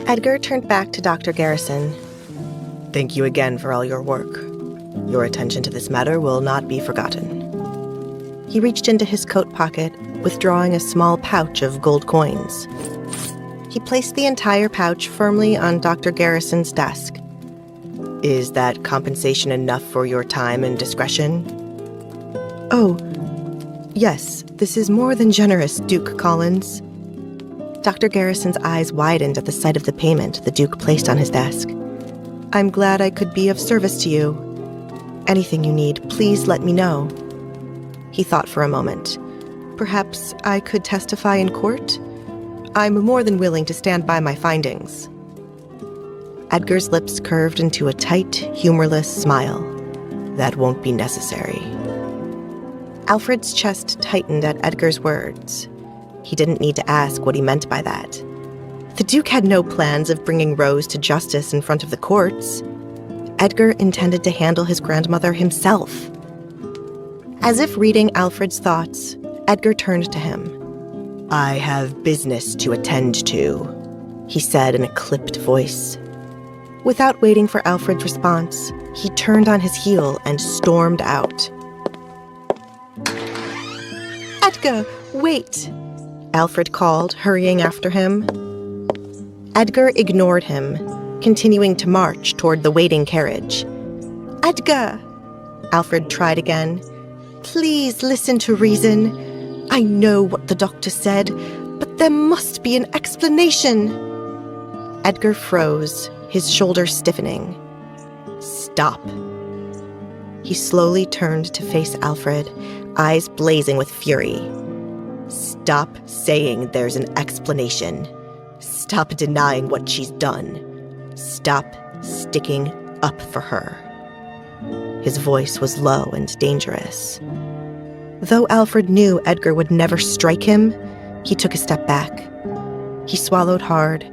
Edgar turned back to Dr. Garrison. Thank you again for all your work. Your attention to this matter will not be forgotten. He reached into his coat pocket, withdrawing a small pouch of gold coins. He placed the entire pouch firmly on Dr. Garrison's desk. Is that compensation enough for your time and discretion? Oh, yes, this is more than generous, Duke Collins. Dr. Garrison's eyes widened at the sight of the payment the Duke placed on his desk. I'm glad I could be of service to you. Anything you need, please let me know. He thought for a moment. Perhaps I could testify in court? I'm more than willing to stand by my findings. Edgar's lips curved into a tight, humorless smile. That won't be necessary. Alfred's chest tightened at Edgar's words. He didn't need to ask what he meant by that. The Duke had no plans of bringing Rose to justice in front of the courts. Edgar intended to handle his grandmother himself. As if reading Alfred's thoughts, Edgar turned to him. I have business to attend to, he said in a clipped voice. Without waiting for Alfred's response, he turned on his heel and stormed out. Edgar, wait! Alfred called, hurrying after him. Edgar ignored him, continuing to march toward the waiting carriage. Edgar! Alfred tried again. Please listen to reason. I know what the doctor said, but there must be an explanation. Edgar froze, his shoulders stiffening. Stop. He slowly turned to face Alfred, eyes blazing with fury. Stop saying there's an explanation. Stop denying what she's done. Stop sticking up for her. His voice was low and dangerous. Though Alfred knew Edgar would never strike him, he took a step back. He swallowed hard,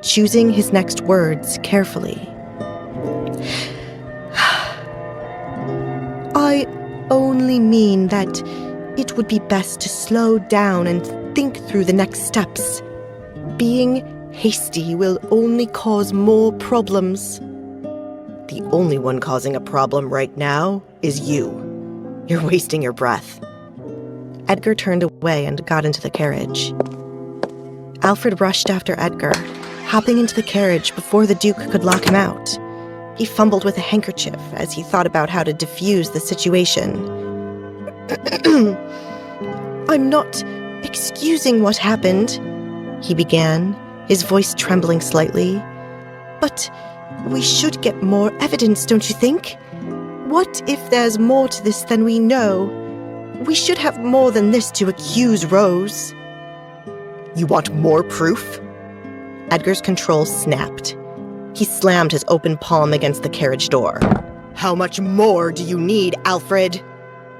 choosing his next words carefully. I only mean that it would be best to slow down and think through the next steps. Being hasty will only cause more problems. The only one causing a problem right now is you. You're wasting your breath. Edgar turned away and got into the carriage. Alfred rushed after Edgar, hopping into the carriage before the Duke could lock him out. He fumbled with a handkerchief as he thought about how to defuse the situation. I'm not excusing what happened, he began, his voice trembling slightly. But we should get more evidence, don't you think? What if there's more to this than we know? We should have more than this to accuse Rose. You want more proof? Edgar's control snapped. He slammed his open palm against the carriage door. How much more do you need, Alfred?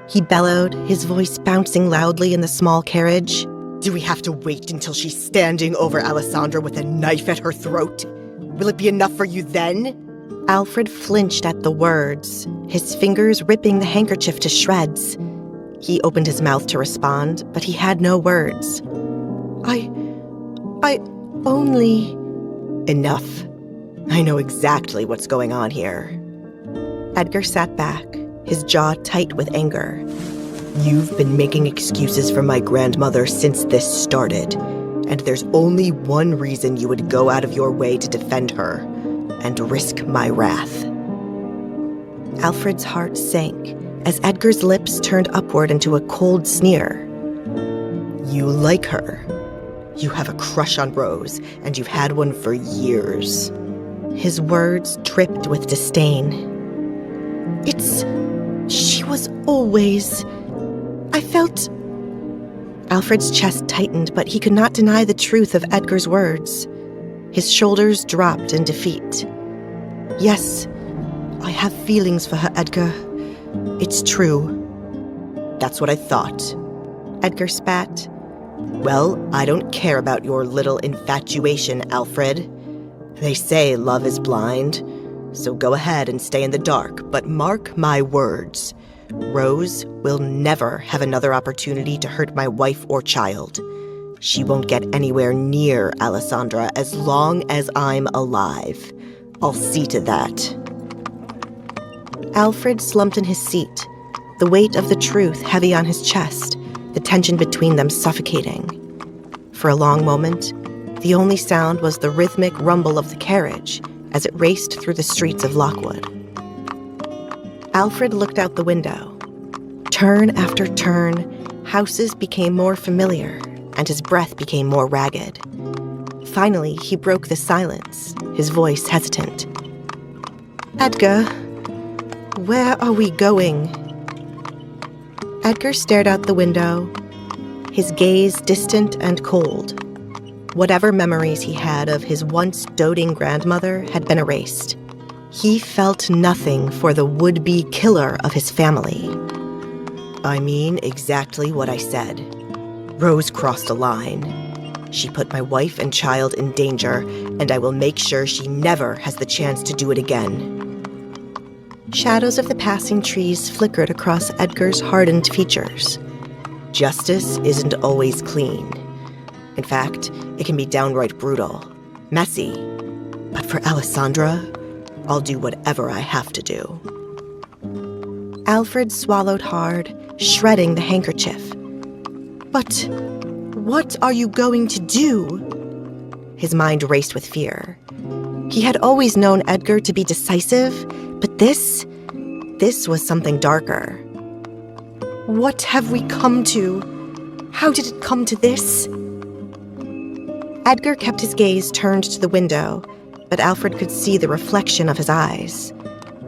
He bellowed, his voice bouncing loudly in the small carriage. Do we have to wait until she's standing over Alessandra with a knife at her throat? Will it be enough for you then? Alfred flinched at the words, his fingers ripping the handkerchief to shreds. He opened his mouth to respond, but he had no words. I only... Enough. I know exactly what's going on here. Edgar sat back, his jaw tight with anger. You've been making excuses for my grandmother since this started, and there's only one reason you would go out of your way to defend her, and risk my wrath. Alfred's heart sank as Edgar's lips turned upward into a cold sneer. You like her. You have a crush on Rose, and you've had one for years. His words dripped with disdain. She was always... I felt... Alfred's chest tightened, but he could not deny the truth of Edgar's words. His shoulders dropped in defeat. Yes, I have feelings for her, Edgar. It's true. That's what I thought. Edgar spat. Well, I don't care about your little infatuation, Alfred. They say love is blind, so go ahead and stay in the dark, but mark my words. Rose will never have another opportunity to hurt my wife or child. She won't get anywhere near Alessandra as long as I'm alive. I'll see to that. Alfred slumped in his seat, the weight of the truth heavy on his chest, the tension between them suffocating. For a long moment, the only sound was the rhythmic rumble of the carriage as it raced through the streets of Lockwood. Alfred looked out the window. Turn after turn, houses became more familiar, and his breath became more ragged. Finally, he broke the silence, his voice hesitant. "Edgar, where are we going?" Edgar stared out the window, his gaze distant and cold. Whatever memories he had of his once doting grandmother had been erased. He felt nothing for the would-be killer of his family. "I mean exactly what I said. Rose crossed a line. She put my wife and child in danger, and I will make sure she never has the chance to do it again." Shadows of the passing trees flickered across Edgar's hardened features. Justice isn't always clean. In fact, it can be downright brutal, messy. But for Alessandra, I'll do whatever I have to do. Alfred swallowed hard, shredding the handkerchief. "But what are you going to do?" His mind raced with fear. He had always known Edgar to be decisive, but this was something darker. "What have we come to? How did it come to this?" Edgar kept his gaze turned to the window, but Alfred could see the reflection of his eyes.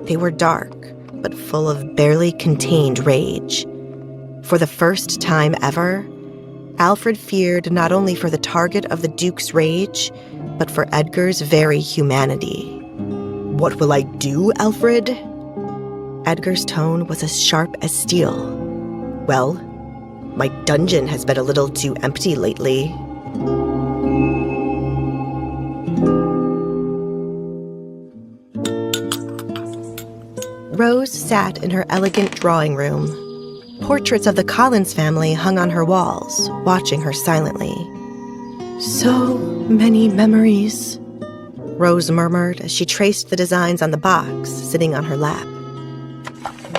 They were dark, but full of barely contained rage. For the first time ever, Alfred feared not only for the target of the Duke's rage, but for Edgar's very humanity. "What will I do, Alfred?" Edgar's tone was as sharp as steel. "Well, my dungeon has been a little too empty lately." Rose sat in her elegant drawing room. Portraits of the Collins family hung on her walls, watching her silently. "So many memories," Rose murmured as she traced the designs on the box sitting on her lap.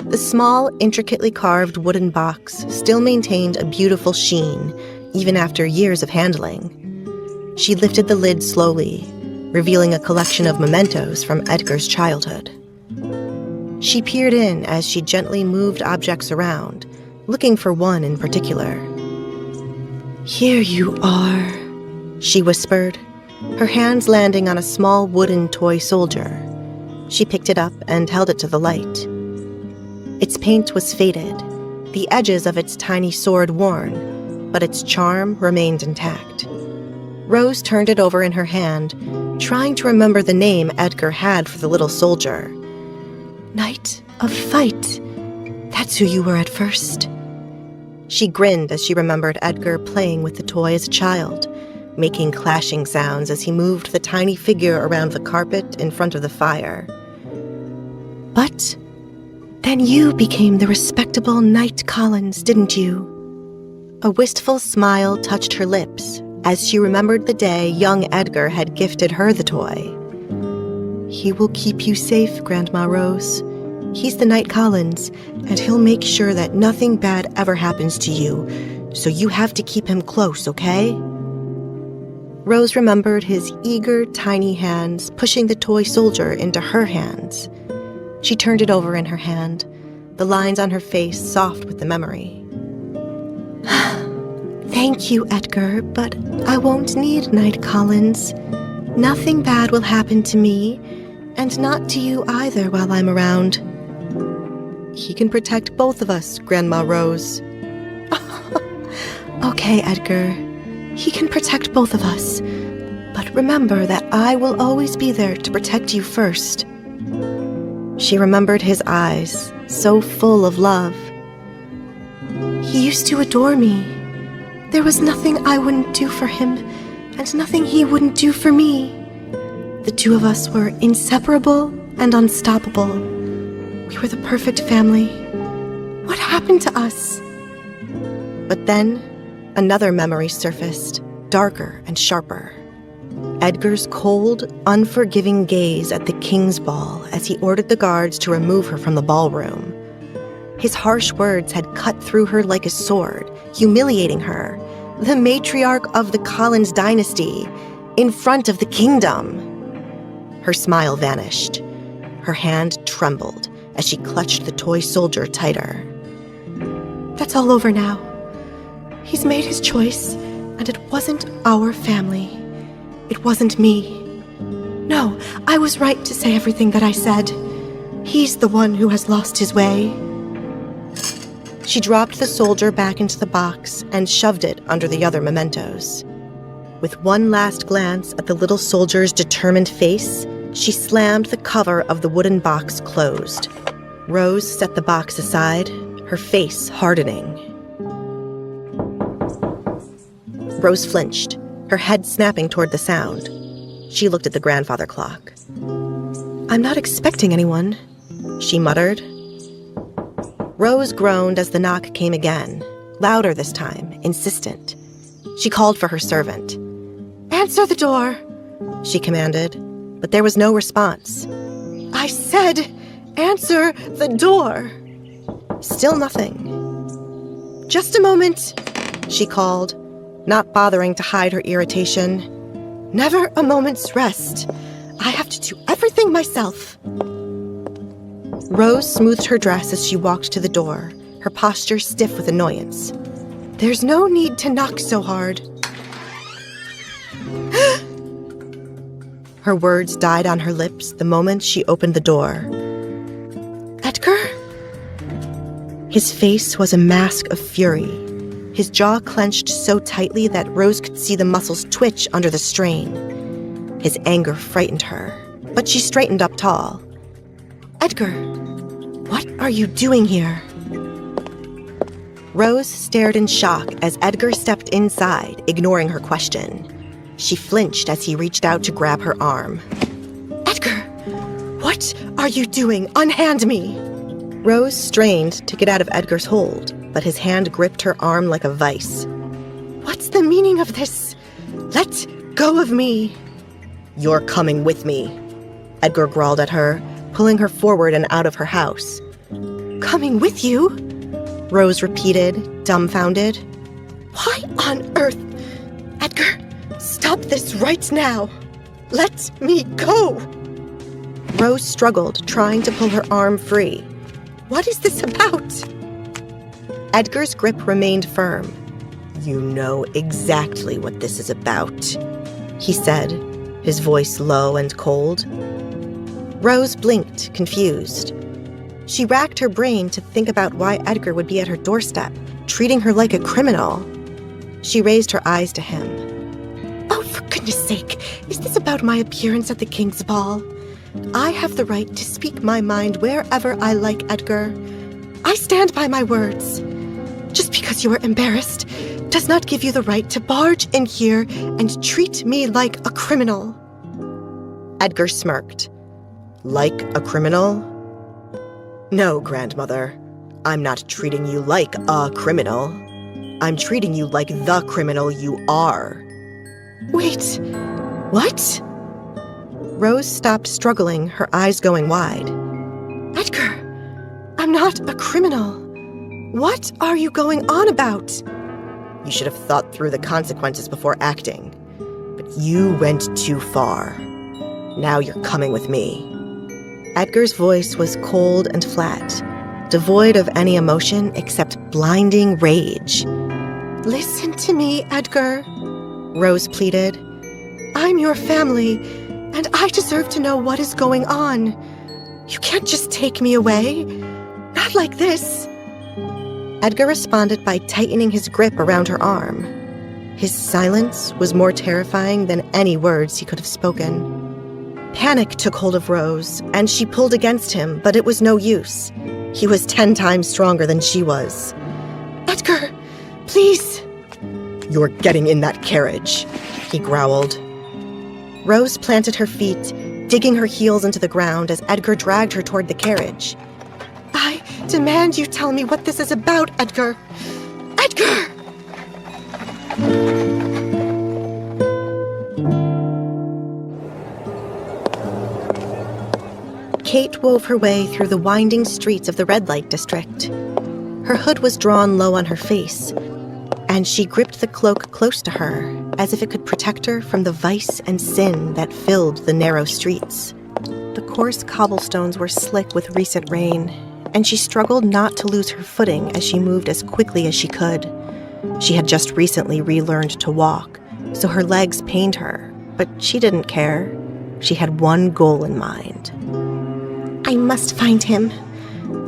The small, intricately carved wooden box still maintained a beautiful sheen, even after years of handling. She lifted the lid slowly, revealing a collection of mementos from Edgar's childhood. She peered in as she gently moved objects around, looking for one in particular. "Here you are," she whispered, her hands landing on a small wooden toy soldier. She picked it up and held it to the light. Its paint was faded, the edges of its tiny sword worn, but its charm remained intact. Rose turned it over in her hand, trying to remember the name Edgar had for the little soldier. "Knight of Fight. That's who you were at first." She grinned as she remembered Edgar playing with the toy as a child, making clashing sounds as he moved the tiny figure around the carpet in front of the fire. "But then you became the respectable Knight Collins, didn't you?" A wistful smile touched her lips as she remembered the day young Edgar had gifted her the toy. "He will keep you safe, Grandma Rose. He's the Knight Collins, and he'll make sure that nothing bad ever happens to you, so you have to keep him close, okay?" Rose remembered his eager, tiny hands pushing the toy soldier into her hands. She turned it over in her hand, the lines on her face soft with the memory. "Thank you, Edgar, but I won't need Knight Collins. Nothing bad will happen to me, and not to you either while I'm around." "He can protect both of us, Grandma Rose." "Okay, Edgar. He can protect both of us. But remember that I will always be there to protect you first." She remembered his eyes, so full of love. "He used to adore me. There was nothing I wouldn't do for him, and nothing he wouldn't do for me. The two of us were inseparable and unstoppable. We were the perfect family. What happened to us?" But then, another memory surfaced, darker and sharper. Edgar's cold, unforgiving gaze at the king's ball as he ordered the guards to remove her from the ballroom. His harsh words had cut through her like a sword, humiliating her, the matriarch of the Collins dynasty, in front of the kingdom. Her smile vanished. Her hand trembled as she clutched the toy soldier tighter. That's all over now. He's made his choice, and it wasn't our family. It wasn't me. No, I was right to say everything that I said. He's the one who has lost his way. She dropped the soldier back into the box and shoved it under the other mementos. With one last glance at the little soldier's determined face, she slammed the cover of the wooden box closed. Rose set the box aside, her face hardening. Rose flinched, her head snapping toward the sound. She looked at the grandfather clock. "I'm not expecting anyone," she muttered. Rose groaned as the knock came again, louder this time, insistent. She called for her servant. "Answer the door," she commanded, but there was no response. "I said, answer the door." Still nothing. "Just a moment," she called, not bothering to hide her irritation. "Never a moment's rest. I have to do everything myself." Rose smoothed her dress as she walked to the door, her posture stiff with annoyance. "There's no need to knock so hard." Her words died on her lips the moment she opened the door. "Edgar?" His face was a mask of fury, his jaw clenched so tightly that Rose could see the muscles twitch under the strain. His anger frightened her, but she straightened up tall. "Edgar, what are you doing here?" Rose stared in shock as Edgar stepped inside, ignoring her question. She flinched as he reached out to grab her arm. "Edgar, what are you doing? Unhand me!" Rose strained to get out of Edgar's hold, but his hand gripped her arm like a vice. "What's the meaning of this? Let go of me!" "You're coming with me," Edgar growled at her, pulling her forward and out of her house. "Coming with you?" Rose repeated, dumbfounded. "Why on earth? Edgar, stop this right now! Let me go!" Rose struggled, trying to pull her arm free. "What is this about?" Edgar's grip remained firm. "You know exactly what this is about," he said, his voice low and cold. Rose blinked, confused. She racked her brain to think about why Edgar would be at her doorstep, treating her like a criminal. She raised her eyes to him. "Oh, for goodness sake, is this about my appearance at the King's Ball? I have the right to speak my mind wherever I like, Edgar. I stand by my words. Just because you are embarrassed does not give you the right to barge in here and treat me like a criminal." Edgar smirked. "Like a criminal?" "No, grandmother. I'm not treating you like a criminal. I'm treating you like the criminal you are." "Wait, what?" Rose stopped struggling, her eyes going wide. "Edgar, I'm not a criminal. What are you going on about?" "You should have thought through the consequences before acting. But you went too far. Now you're coming with me." Edgar's voice was cold and flat, devoid of any emotion except blinding rage. "Listen to me, Edgar," Rose pleaded. "I'm your family, and I deserve to know what is going on. You can't just take me away. Not like this." Edgar responded by tightening his grip around her arm. His silence was more terrifying than any words he could have spoken. Panic took hold of Rose, and she pulled against him, but it was no use. He was 10 times stronger than she was. "Edgar, please!" "You're getting in that carriage," he growled. Rose planted her feet, digging her heels into the ground as Edgar dragged her toward the carriage. "I demand you tell me what this is about, Edgar! Edgar!" Kate wove her way through the winding streets of the red light district. Her hood was drawn low on her face, and she gripped the cloak close to her, as if it could protect her from the vice and sin that filled the narrow streets. The coarse cobblestones were slick with recent rain, and she struggled not to lose her footing as she moved as quickly as she could. She had just recently relearned to walk, so her legs pained her, but she didn't care. She had one goal in mind. I must find him.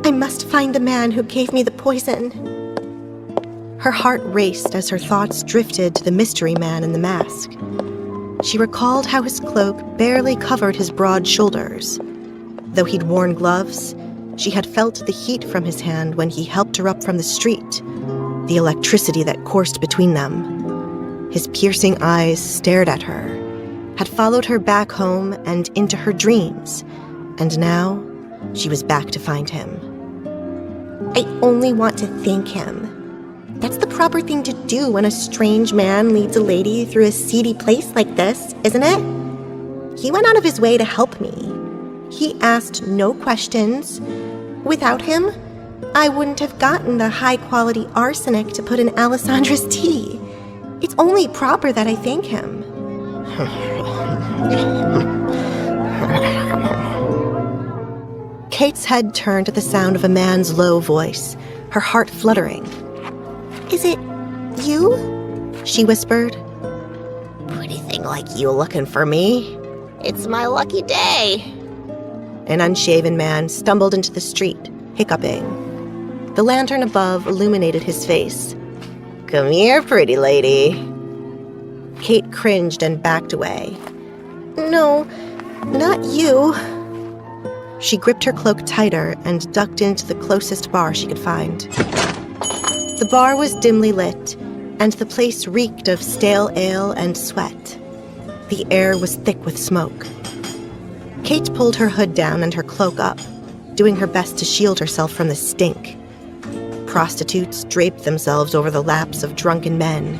I must find the man who gave me the poison. Her heart raced as her thoughts drifted to the mystery man in the mask. She recalled how his cloak barely covered his broad shoulders. Though he'd worn gloves, she had felt the heat from his hand when he helped her up from the street, the electricity that coursed between them. His piercing eyes stared at her, had followed her back home and into her dreams, and now she was back to find him. I only want to thank him. That's the proper thing to do when a strange man leads a lady through a seedy place like this, isn't it? He went out of his way to help me. He asked no questions. Without him, I wouldn't have gotten the high-quality arsenic to put in Alessandra's tea. It's only proper that I thank him. Kate's head turned at the sound of a man's low voice, her heart fluttering. Is it you? She whispered. Pretty thing like you looking for me? It's my lucky day. An unshaven man stumbled into the street, hiccuping. The lantern above illuminated his face. Come here, pretty lady. Kate cringed and backed away. No, not you. She gripped her cloak tighter and ducked into the closest bar she could find. The bar was dimly lit, and the place reeked of stale ale and sweat. The air was thick with smoke. Kate pulled her hood down and her cloak up, doing her best to shield herself from the stink. Prostitutes draped themselves over the laps of drunken men,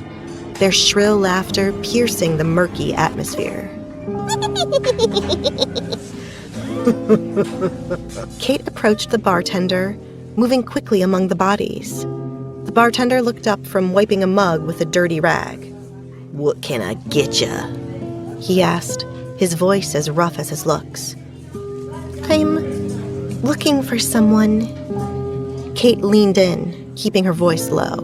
their shrill laughter piercing the murky atmosphere. Kate approached the bartender, moving quickly among the bodies. The bartender looked up from wiping a mug with a dirty rag. What can I get ya? He asked, his voice as rough as his looks. I'm looking for someone. Kate leaned in, keeping her voice low.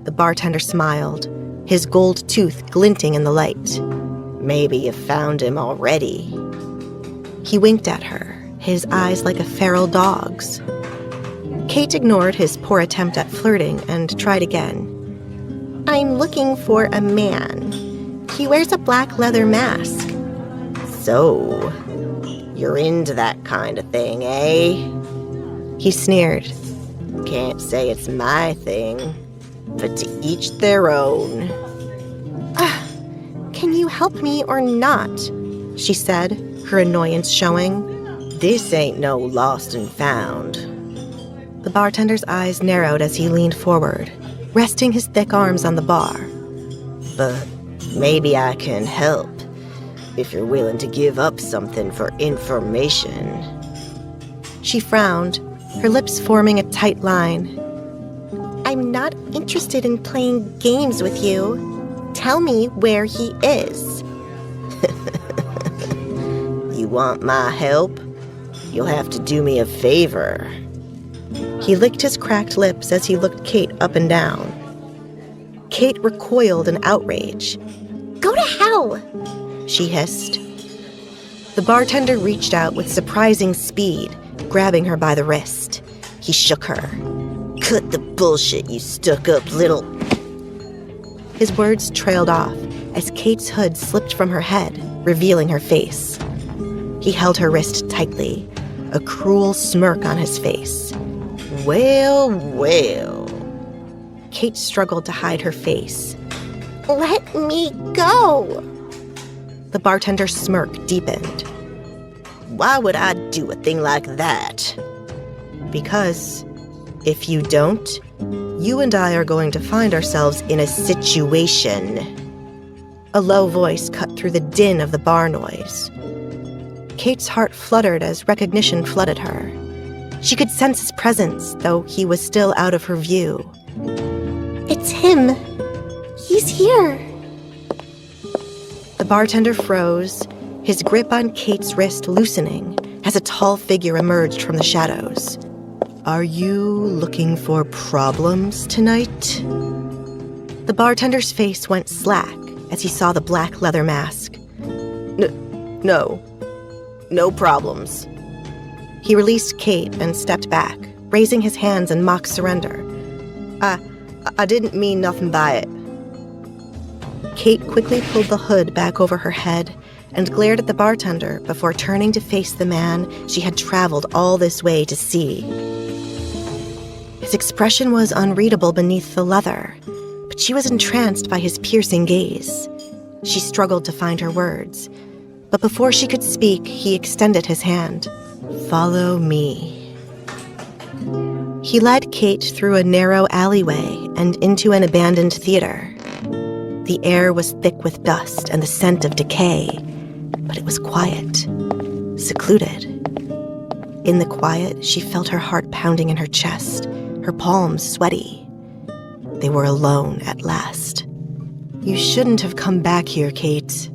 The bartender smiled, his gold tooth glinting in the light. Maybe you found him already. He winked at her, his eyes like a feral dog's. Kate ignored his poor attempt at flirting and tried again. I'm looking for a man. He wears a black leather mask. So, you're into that kind of thing, eh? He sneered. Can't say it's my thing, but to each their own. Can you help me or not? She said, her annoyance showing. This ain't no lost and found. The bartender's eyes narrowed as he leaned forward, resting his thick arms on the bar. But maybe I can help, if you're willing to give up something for information. She frowned, her lips forming a tight line. I'm not interested in playing games with you. Tell me where he is. You want my help? You'll have to do me a favor. He licked his cracked lips as he looked Kate up and down. Kate recoiled in outrage. Go to hell, she hissed. The bartender reached out with surprising speed, grabbing her by the wrist. He shook her. Cut the bullshit, you stuck-up little... His words trailed off as Kate's hood slipped from her head, revealing her face. He held her wrist tightly, a cruel smirk on his face. Well, well. Kate struggled to hide her face. Let me go! The bartender's smirk deepened. Why would I do a thing like that? Because if you don't, you and I are going to find ourselves in a situation. A low voice cut through the din of the bar noise. Kate's heart fluttered as recognition flooded her. She could sense his presence, though he was still out of her view. It's him. He's here. The bartender froze, his grip on Kate's wrist loosening as a tall figure emerged from the shadows. Are you looking for problems tonight? The bartender's face went slack as he saw the black leather mask. No problems. He released Kate and stepped back, raising his hands in mock surrender. I didn't mean nothing by it. Kate quickly pulled the hood back over her head and glared at the bartender before turning to face the man she had traveled all this way to see. His expression was unreadable beneath the leather, but she was entranced by his piercing gaze. She struggled to find her words, but before she could speak, he extended his hand. Follow me. He led Kate through a narrow alleyway and into an abandoned theater. The air was thick with dust and the scent of decay, but it was quiet, secluded. In the quiet, she felt her heart pounding in her chest, her palms sweaty. They were alone at last. You shouldn't have come back here, Kate.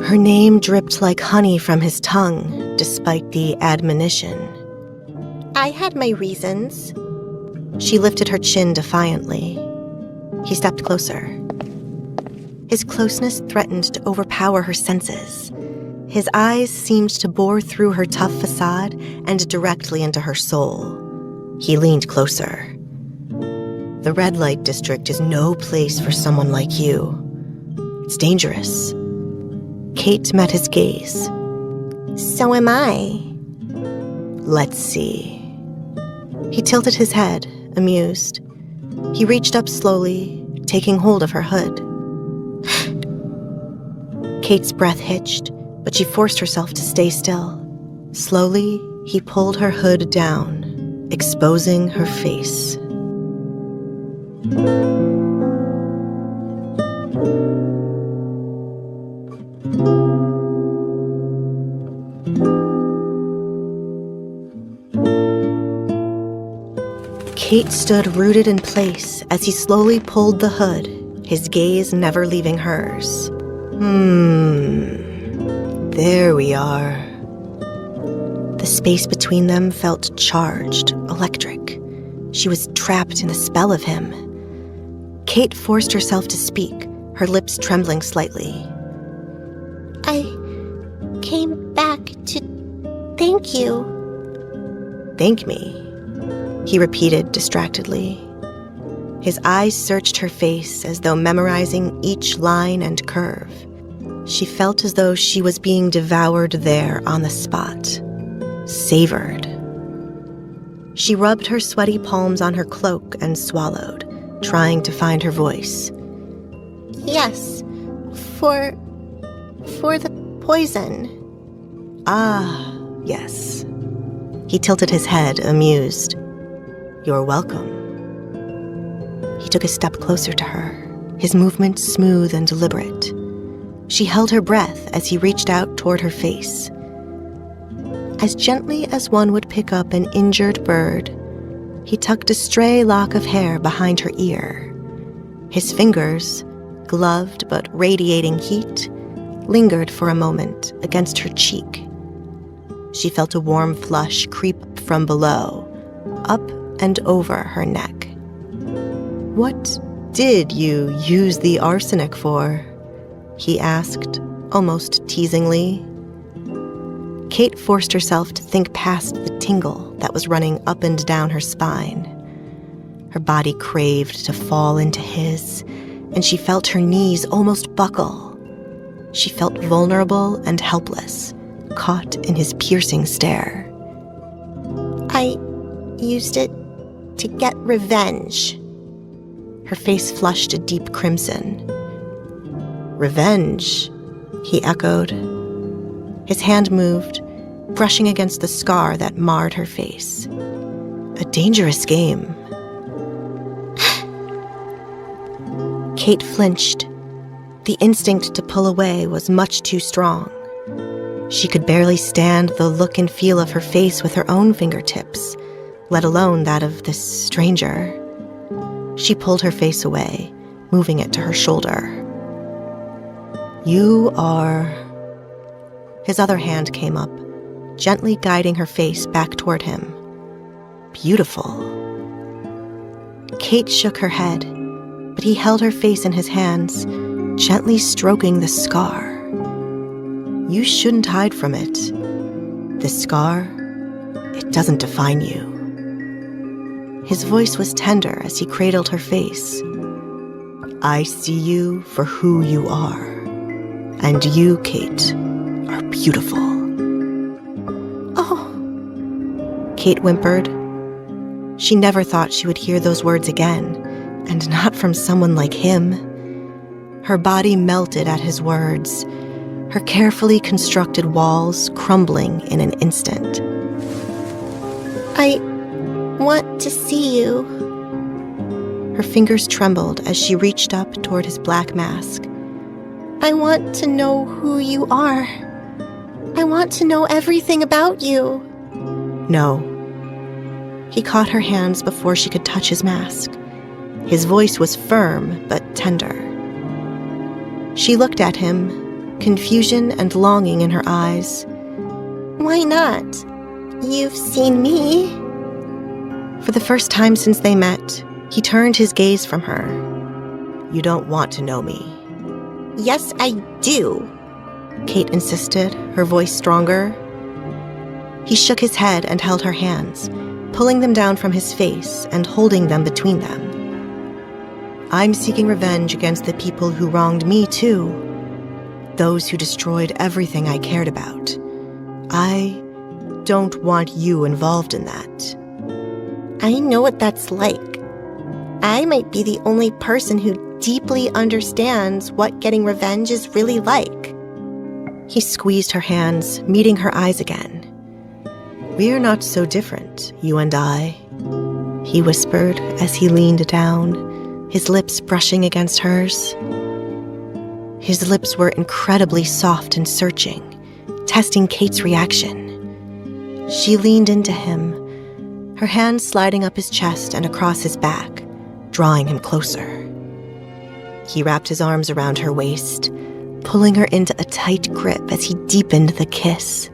Her name dripped like honey from his tongue, despite the admonition. I had my reasons. She lifted her chin defiantly. He stepped closer. His closeness threatened to overpower her senses. His eyes seemed to bore through her tough facade and directly into her soul. He leaned closer. The red light district is no place for someone like you. It's dangerous. Kate met his gaze. So am I. Let's see. He tilted his head, amused. He reached up slowly, taking hold of her hood. Kate's breath hitched, but she forced herself to stay still. Slowly, he pulled her hood down, exposing her face. Kate stood rooted in place as he slowly pulled the hood, his gaze never leaving hers. There we are. The space between them felt charged, electric. She was trapped in the spell of him. Kate forced herself to speak, her lips trembling slightly. I came back to thank you. Thank me, he repeated distractedly. His eyes searched her face as though memorizing each line and curve. She felt as though she was being devoured there on the spot, savored. She rubbed her sweaty palms on her cloak and swallowed, trying to find her voice. Yes, for the poison. Ah, yes. He tilted his head, amused. You're welcome. He took a step closer to her, his movement smooth and deliberate. She held her breath as he reached out toward her face. As gently as one would pick up an injured bird, he tucked a stray lock of hair behind her ear. His fingers, gloved but radiating heat, lingered for a moment against her cheek. She felt a warm flush creep from below, up and over her neck. What did you use the arsenic for? He asked, almost teasingly. Kate forced herself to think past the tingle that was running up and down her spine. Her body craved to fall into his, and she felt her knees almost buckle. She felt vulnerable and helpless, caught in his piercing stare. I used it to get revenge. Her face flushed a deep crimson. Revenge, he echoed. His hand moved, brushing against the scar that marred her face. A dangerous game. Kate flinched. The instinct to pull away was much too strong. She could barely stand the look and feel of her face with her own fingertips, let alone that of this stranger. She pulled her face away, moving it to her shoulder. You are... His other hand came up, gently guiding her face back toward him. Beautiful. Kate shook her head, but he held her face in his hands, gently stroking the scar. You shouldn't hide from it. This scar, it doesn't define you. His voice was tender as he cradled her face. I see you for who you are. And you, Kate, are beautiful. Oh, Kate whimpered. She never thought she would hear those words again, and not from someone like him. Her body melted at his words, her carefully constructed walls crumbling in an instant. I want to see you. Her fingers trembled as she reached up toward his black mask. I want to know who you are. I want to know everything about you. No. He caught her hands before she could touch his mask. His voice was firm but tender. She looked at him, confusion and longing in her eyes. Why not? You've seen me. For the first time since they met, he turned his gaze from her. You don't want to know me. Yes, I do. Kate insisted, her voice stronger. He shook his head and held her hands, pulling them down from his face and holding them between them. I'm seeking revenge against the people who wronged me too. Those who destroyed everything I cared about. I don't want you involved in that. I know what that's like. I might be the only person who deeply understands what getting revenge is really like. He squeezed her hands, meeting her eyes again. We're not so different, you and I, he whispered as he leaned down, his lips brushing against hers. His lips were incredibly soft and searching, testing Kate's reaction. She leaned into him, her hands sliding up his chest and across his back, drawing him closer. He wrapped his arms around her waist, pulling her into a tight grip as he deepened the kiss.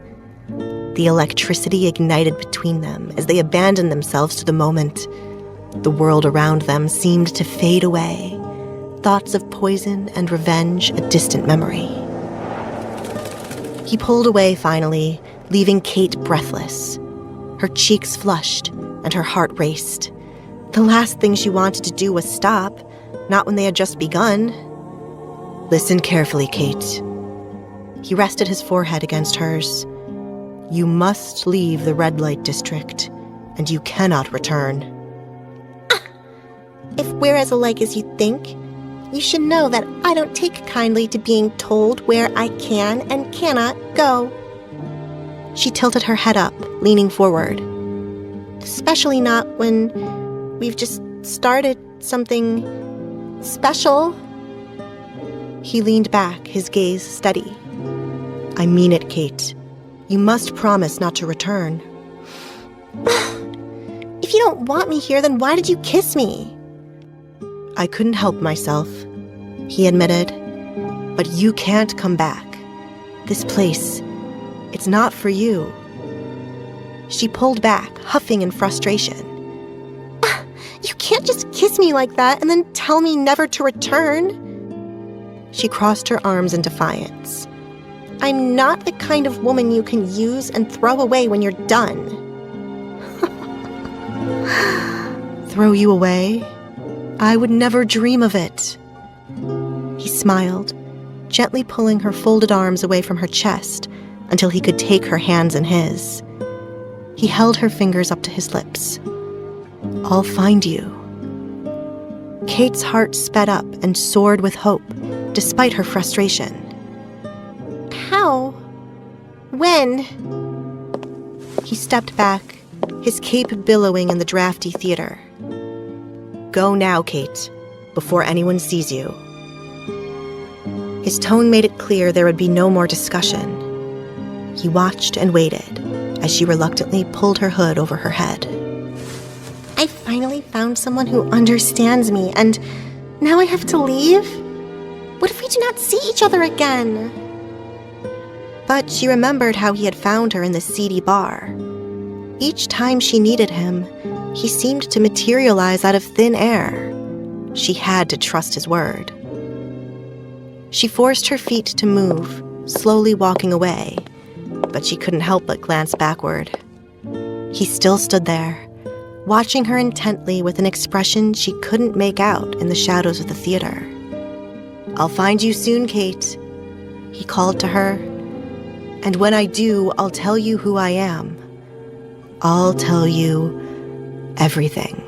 The electricity ignited between them as they abandoned themselves to the moment. The world around them seemed to fade away, thoughts of poison and revenge a distant memory. He pulled away finally, leaving Kate breathless. Her cheeks flushed and her heart raced. The last thing she wanted to do was stop, not when they had just begun. Listen carefully, Kate. He rested his forehead against hers. You must leave the red light district, and you cannot return. If we're as alike as you think, you should know that I don't take kindly to being told where I can and cannot go. She tilted her head up, leaning forward. Especially not when we've just started something special. He leaned back, his gaze steady. I mean it, Kate. You must promise not to return. If you don't want me here, then why did you kiss me? I couldn't help myself, he admitted. But you can't come back. This place, it's not for you. She pulled back, huffing in frustration. You can't just kiss me like that and then tell me never to return. She crossed her arms in defiance. I'm not the kind of woman you can use and throw away when you're done. Throw you away? I would never dream of it. He smiled, gently pulling her folded arms away from her chest until he could take her hands in his. He held her fingers up to his lips. I'll find you. Kate's heart sped up and soared with hope, despite her frustration. How? When? He stepped back, his cape billowing in the drafty theater. Go now, Kate, before anyone sees you. His tone made it clear there would be no more discussion. He watched and waited as she reluctantly pulled her hood over her head. I finally found someone who understands me, and now I have to leave? What if we do not see each other again? But she remembered how he had found her in the seedy bar. Each time she needed him, he seemed to materialize out of thin air. She had to trust his word. She forced her feet to move, slowly walking away, but she couldn't help but glance backward. He still stood there, watching her intently with an expression she couldn't make out in the shadows of the theater. "I'll find you soon, Kate," he called to her. "And when I do, I'll tell you who I am. I'll tell you everything."